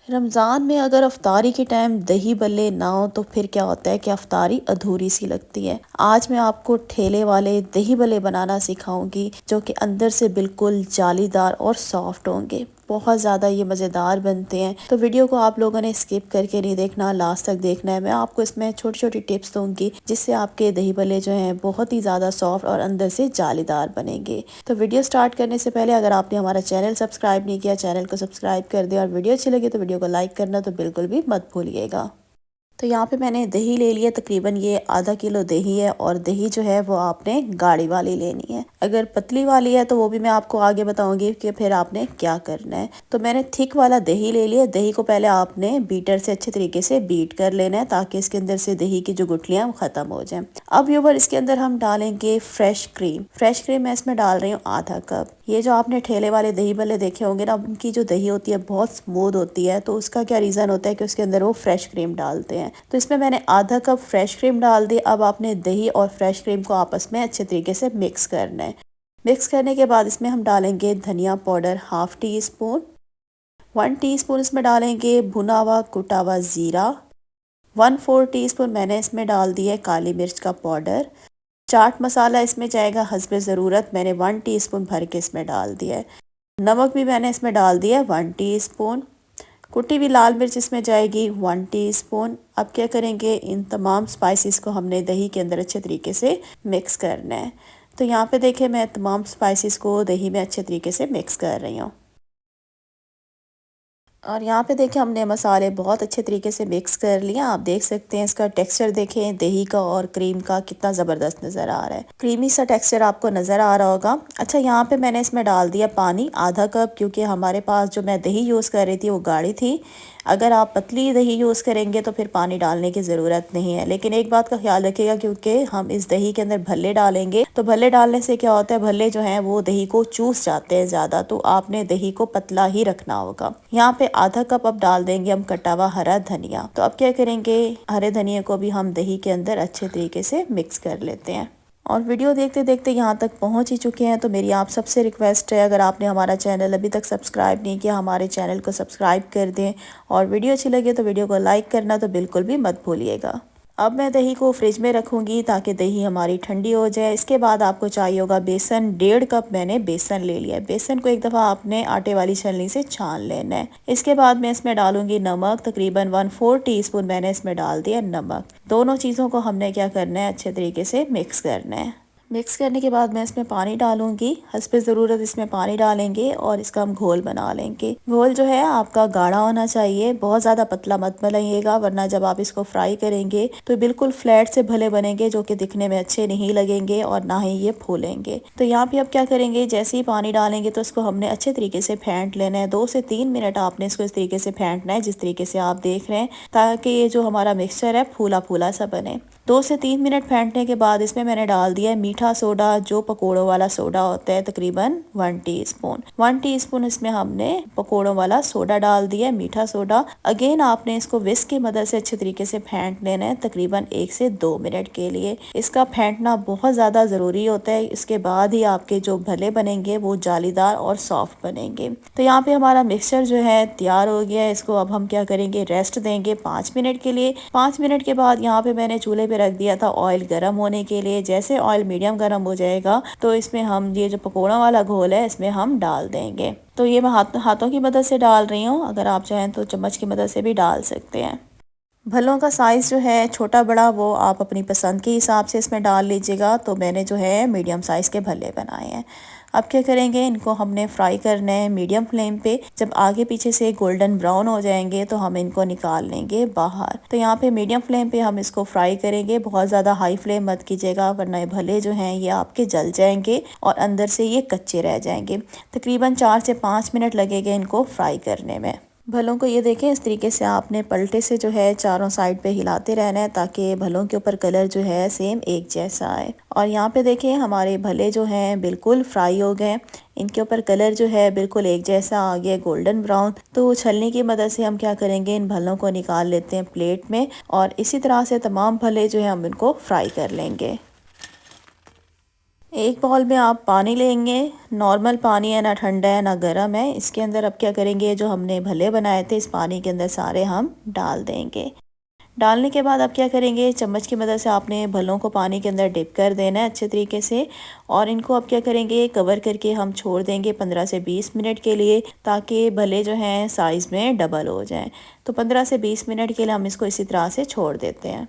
रमज़ान में अगर अफ्तारी के टाइम दही भल्ले ना हो तो फिर क्या होता है कि अफ्तारी अधूरी सी लगती है। आज मैं आपको ठेले वाले दही भल्ले बनाना सिखाऊंगी जो कि अंदर से बिल्कुल जालीदार और सॉफ्ट होंगे। बहुत ज़्यादा ये मज़ेदार बनते हैं, तो वीडियो को आप लोगों ने स्किप करके नहीं देखना, लास्ट तक देखना है। मैं आपको इसमें छोटी छोटी टिप्स दूंगी जिससे आपके दही भल्ले जो हैं बहुत ही ज़्यादा सॉफ्ट और अंदर से जालीदार बनेंगे। तो वीडियो स्टार्ट करने से पहले अगर आपने हमारा चैनल सब्सक्राइब नहीं किया, चैनल को सब्सक्राइब कर दें और वीडियो अच्छी लगे तो वीडियो को लाइक करना तो बिल्कुल भी मत भूलिएगा। तो यहाँ पे मैंने दही ले लिया, तकरीबन ये आधा किलो दही है और दही जो है वो आपने गाढ़ी वाली लेनी है। अगर पतली वाली है तो वो भी मैं आपको आगे बताऊंगी कि फिर आपने क्या करना है। तो मैंने थिक वाला दही ले लिया। दही को पहले आपने बीटर से अच्छे तरीके से बीट कर लेना है ताकि इसके अंदर से दही की जो गुठलियां वो खत्म हो जाएं। अब व्यूवर इसके अंदर हम डालेंगे फ्रेश क्रीम। फ्रेश क्रीम मैं इसमें डाल रही हूँ आधा कप। ये जो आपने ठेले वाले दही भल्ले देखे होंगे ना, उनकी जो दही होती है बहुत स्मूथ होती है, तो उसका क्या रीज़न होता है कि उसके अंदर वो फ्रेश क्रीम डालते हैं। तो इसमें मैंने आधा कप फ्रेश क्रीम डाल दी। अब आपने दही और फ्रेश क्रीम को आपस में अच्छे तरीके से मिक्स करना है। मिक्स करने के बाद इसमें हम डालेंगे धनिया powder half tea spoon, 1 teaspoon इसमें डालेंगे भुना हुआ कुटा हुआ ज़ीरा, 1/4 टीस्पून मैंने इसमें डाल दिया है काली मिर्च का पाउडर। चाट मसाला इसमें जाएगा हस्बे ज़रूरत, मैंने 1 टीस्पून भर के इसमें डाल दिया है। नमक भी मैंने इसमें डाल दिया है 1 टीस्पून। कुटी हुई लाल मिर्च इसमें जाएगी 1 टीस्पून। अब क्या करेंगे, इन तमाम स्पाइसेस को हमने दही के अंदर अच्छे तरीके से मिक्स करना है। तो यहाँ पे देखें मैं तमाम स्पाइसेस को दही में अच्छे तरीके से मिक्स कर रही हूँ। और यहाँ पे देखें हमने मसाले बहुत अच्छे तरीके से मिक्स कर लिया। आप देख सकते हैं इसका टेक्सचर देखें दही का और क्रीम का कितना ज़बरदस्त नज़र आ रहा है। क्रीमी सा टेक्सचर आपको नज़र आ रहा होगा। अच्छा, यहाँ पे मैंने इसमें डाल दिया पानी आधा कप, क्योंकि हमारे पास जो मैं दही यूज़ कर रही थी वो गाढ़ी थी। अगर आप पतली दही यूज़ करेंगे तो फिर पानी डालने की ज़रूरत नहीं है। लेकिन एक बात का ख्याल रखिएगा, क्योंकि हम इस दही के अंदर भल्ले डालेंगे तो भल्ले डालने से क्या होता है, भल्ले जो हैं वो दही को चूस जाते हैं ज़्यादा, तो आपने दही को पतला ही रखना होगा। यहाँ पे आधा कप अब डाल देंगे हम कटा हुआ हरा धनिया। तो अब क्या करेंगे, हरे धनिया को भी हम दही के अंदर अच्छे तरीके से मिक्स कर लेते हैं। और वीडियो देखते देखते यहाँ तक पहुँच ही चुके हैं, तो मेरी आप सबसे रिक्वेस्ट है, अगर आपने हमारा चैनल अभी तक सब्सक्राइब नहीं किया, हमारे चैनल को सब्सक्राइब कर दें और वीडियो अच्छी लगे तो वीडियो को लाइक करना तो बिल्कुल भी मत भूलिएगा। अब मैं दही को फ्रिज में रखूँगी ताकि दही हमारी ठंडी हो जाए। इसके बाद आपको चाहिए होगा बेसन। 1.5 कप मैंने बेसन ले लिया है। बेसन को एक दफ़ा आपने आटे वाली छलनी से छान लेना है। इसके बाद मैं इसमें डालूंगी नमक, तकरीबन 1/4 टीस्पून मैंने इसमें डाल दिया नमक। दोनों चीज़ों को हमने क्या करना है, अच्छे तरीके से मिक्स करना है। मिक्स करने के बाद मैं इसमें पानी डालूंगी, हस्बे ज़रूरत इसमें पानी डालेंगे और इसका हम घोल बना लेंगे। घोल जो है आपका गाढ़ा होना चाहिए, बहुत ज़्यादा पतला मत बनाइएगा, वरना जब आप इसको फ्राई करेंगे तो बिल्कुल फ्लैट से भले बनेंगे जो कि दिखने में अच्छे नहीं लगेंगे और ना ही ये फूलेंगे। तो यहाँ पे अब क्या करेंगे, जैसे ही पानी डालेंगे तो इसको हमने अच्छे तरीके से फेंट लेना है। 2 से 3 मिनट आपने इसको इस तरीके से फेंटना है जिस तरीके से आप देख रहे हैं, ताकि ये जो हमारा मिक्सचर है फूला फूला सा बने। 2 से 3 मिनट फेंटने के बाद इसमें मैंने डाल दिया है मीठा सोडा, जो पकोड़ों वाला सोडा होता है, तकरीबन 1 टीस्पून। 1 टीस्पून इसमें हमने पकोड़ों वाला सोडा डाल दिया है, मीठा सोडा। अगेन आपने इसको विस्क की मदद से अच्छे तरीके से फेंट लेना है, तकरीबन 1 से 2 मिनट के लिए। इसका फेंटना बहुत ज़्यादा ज़रूरी होता है, इसके बाद ही आपके जो भले बनेंगे वो जालीदार और सॉफ्ट बनेंगे। तो यहाँ पे हमारा मिक्सचर जो है तैयार हो गया है। इसको अब हम क्या करेंगे, रेस्ट देंगे 5 मिनट के लिए। 5 मिनट के बाद यहाँ पे मैंने चूल्हे रख दिया था ऑयल गर्म होने के लिए। जैसे ऑयल मीडियम गर्म हो जाएगा तो इसमें हम ये जो पकौड़ा वाला घोल है इसमें हम डाल देंगे। तो ये मैं हाथों की मदद से डाल रही हूँ, अगर आप चाहें तो चम्मच की मदद से भी डाल सकते हैं। भलों का साइज़ जो है छोटा बड़ा वो आप अपनी पसंद के हिसाब से इसमें डाल लीजिएगा। तो मैंने जो है मीडियम साइज़ के भल्ले बनाए हैं। अब क्या करेंगे, इनको हमने फ्राई करना है मीडियम फ्लेम पे। जब आगे पीछे से गोल्डन ब्राउन हो जाएंगे तो हम इनको निकाल लेंगे बाहर। तो यहाँ पे मीडियम फ्लेम पे हम इसको फ्राई करेंगे, बहुत ज़्यादा हाई फ्लेम मत कीजिएगा वरना ये भले जो हैं ये आपके जल जाएंगे और अंदर से ये कच्चे रह जाएंगे। तकरीबन 4 से 5 मिनट लगेंगे इनको फ्राई करने में। भलों को ये देखें, इस तरीके से आपने पलटे से जो है चारों साइड पे हिलाते रहना है ताकि भलों के ऊपर कलर जो है सेम एक जैसा आए। और यहाँ पे देखें हमारे भले जो हैं बिल्कुल फ्राई हो गए, इनके ऊपर कलर जो है बिल्कुल एक जैसा आ गया, गोल्डन ब्राउन। तो छलनी की मदद से हम क्या करेंगे, इन भलों को निकाल लेते हैं प्लेट में और इसी तरह से तमाम भले जो है हम इनको फ्राई कर लेंगे। एक बाउल में आप पानी लेंगे, नॉर्मल पानी है, ना ठंडा है ना गर्म है। इसके अंदर अब क्या करेंगे, जो हमने भले बनाए थे इस पानी के अंदर सारे हम डाल देंगे। डालने के बाद अब क्या करेंगे, चम्मच की मदद से आपने भलों को पानी के अंदर डिप कर देना है अच्छे तरीके से। और इनको अब क्या करेंगे, कवर करके हम छोड़ देंगे 15 से 20 मिनट के लिए, ताकि भले जो हैं साइज़ में डबल हो जाएं। तो 15 से 20 मिनट के लिए हम इसको इसी तरह से छोड़ देते हैं।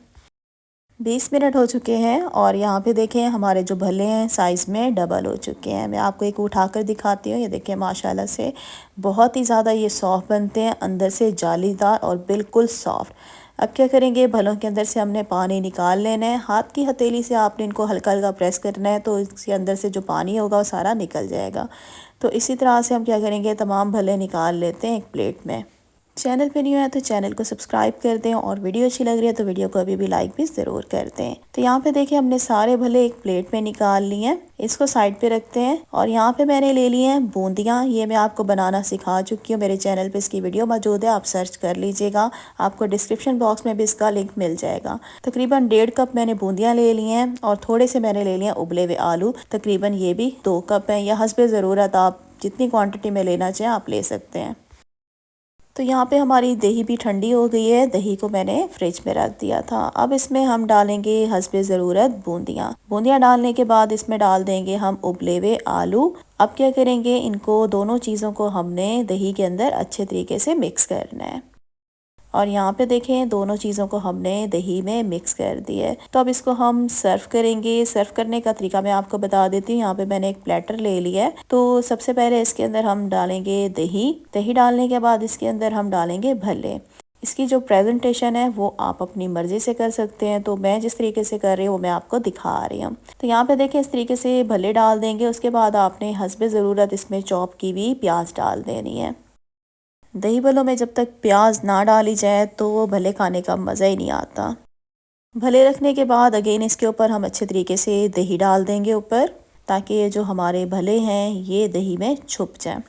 20 मिनट हो चुके हैं और यहाँ पे देखें हमारे जो भले हैं साइज़ में डबल हो चुके हैं। मैं आपको एक उठाकर दिखाती हूँ। ये देखें माशाल्लाह से बहुत ही ज़्यादा ये सॉफ्ट बनते हैं, अंदर से जालीदार और बिल्कुल सॉफ्ट। अब क्या करेंगे, भलों के अंदर से हमने पानी निकाल लेना है। हाथ की हथेली से आपने इनको हल्का हल्का प्रेस करना है, तो इसके अंदर से जो पानी होगा वो सारा निकल जाएगा। तो इसी तरह से हम क्या करेंगे, तमाम भले निकाल लेते हैं एक प्लेट में। चैनल पे न्यू है तो चैनल को सब्सक्राइब कर दें, और वीडियो अच्छी लग रही है तो वीडियो को अभी भी लाइक भी ज़रूर कर दें। तो यहाँ पे देखिए हमने सारे भले एक प्लेट में निकाल लिए हैं। इसको साइड पे रखते हैं। और यहाँ पे मैंने ले लिए हैं बूंदियाँ। ये मैं आपको बनाना सिखा चुकी हूँ, मेरे चैनल पे इसकी वीडियो मौजूद है, आप सर्च कर लीजिएगा, आपको डिस्क्रिप्शन बॉक्स में भी इसका लिंक मिल जाएगा। तकरीबन 1.5 कप मैंने बूंदियाँ ले ली हैं, और थोड़े से मैंने ले लिए उबले हुए आलू, तकरीबन ये भी 2 कप हैं, या हस्बे ज़रूरत आप जितनी क्वान्टिटी में लेना चाहें आप ले सकते हैं। तो यहाँ पे हमारी दही भी ठंडी हो गई है। दही को मैंने फ्रिज में रख दिया था। अब इसमें हम डालेंगे हस्बे ज़रूरत बूंदियाँ। बूंदियाँ डालने के बाद इसमें डाल देंगे हम उबले हुए आलू। अब क्या करेंगे, इनको दोनों चीज़ों को हमने दही के अंदर अच्छे तरीके से मिक्स करना है। और यहाँ पे देखें दोनों चीज़ों को हमने दही में मिक्स कर दिया है। तो अब इसको हम सर्व करेंगे। सर्व करने का तरीका मैं आपको बता देती हूँ। यहाँ पे मैंने एक प्लेटर ले लिया है। तो सबसे पहले इसके अंदर हम डालेंगे दही। दही डालने के बाद इसके अंदर हम डालेंगे भल्ले। इसकी जो प्रेजेंटेशन है वो आप अपनी मर्ज़ी से कर सकते हैं, तो मैं जिस तरीके से कर रही हूँ वो मैं आपको दिखा रही हूँ। तो यहाँ पे देखें इस तरीके से भल्ले डाल देंगे। उसके बाद आपने हस्बे ज़रूरत इसमें चॉप की हुई प्याज डाल देनी है। दही भल्लों में जब तक प्याज ना डाली जाए तो वो भले खाने का मज़ा ही नहीं आता। भले रखने के बाद अगेन इसके ऊपर हम अच्छे तरीके से दही डाल देंगे ऊपर, ताकि ये जो हमारे भले हैं ये दही में छुप जाए।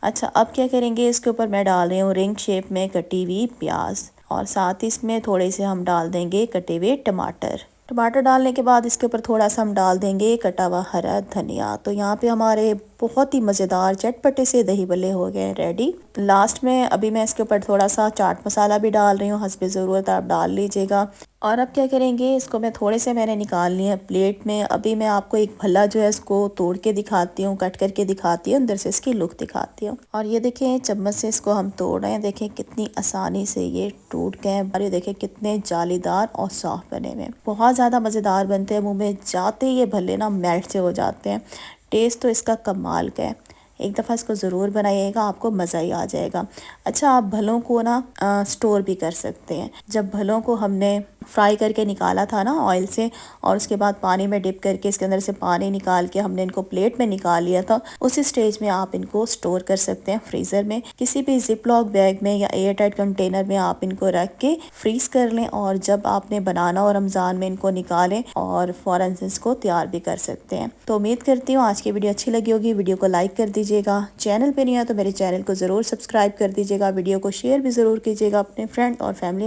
अच्छा, अब क्या करेंगे, इसके ऊपर मैं डाल रही हूँ रिंग शेप में कटी हुई प्याज, और साथ ही इसमें थोड़े से हम डाल देंगे कटे हुए टमाटर। टमाटर डालने के बाद इसके ऊपर थोड़ा सा हम डाल देंगे कटा हुआ हरा धनिया। तो यहाँ पे हमारे बहुत ही मज़ेदार चटपटे से दही भल्ले हो गए रेडी। लास्ट में अभी मैं इसके ऊपर थोड़ा सा चाट मसाला भी डाल रही हूँ, हस्बे ज़रूरत आप डाल लीजिएगा। और अब क्या करेंगे, इसको मैं थोड़े से मैंने निकाल लिया प्लेट में। अभी मैं आपको एक भल्ला जो है इसको तोड़ के दिखाती हूँ, कट करके दिखाती हूँ, अंदर से इसकी लुक दिखाती हूँ। और ये देखें चम्मच से इसको हम तोड़ रहे हैं, देखें कितनी आसानी से ये टूट गए हैं। और ये देखें कितने जालीदार और सॉफ्ट बने हुए, बहुत ज़्यादा मज़ेदार बनते हैं। मुँह में जाते ही ये भल्ले ना मेल्ट से हो जाते हैं। टेस्ट तो इसका कमाल का है। एक दफ़ा इसको ज़रूर बनाइएगा, आपको मज़ा ही आ जाएगा। अच्छा, आप भलों को ना स्टोर भी कर सकते हैं। जब भलों को हमने फ्राई करके निकाला था ना ऑयल से, और उसके बाद पानी में डिप करके इसके अंदर से पानी निकाल के हमने इनको प्लेट में निकाल लिया था, उसी स्टेज में आप इनको स्टोर कर सकते हैं फ्रीज़र में, किसी भी जिप लॉक बैग में या एयर टाइट कंटेनर में आप इनको रख के फ्रीज कर लें। और जब आपने बनाना हो रमज़ान में इनको निकालें और फ़ौरन से इसको तैयार भी कर सकते हैं। तो उम्मीद करती हूँ आज की वीडियो अच्छी लगी होगी। वीडियो को लाइक कर दीजिएगा, चैनल पे नहीं है तो मेरे चैनल को ज़रूर सब्सक्राइब कर दीजिएगा, वीडियो को शेयर भी ज़रूर कीजिएगा अपने फ्रेंड और फैमिली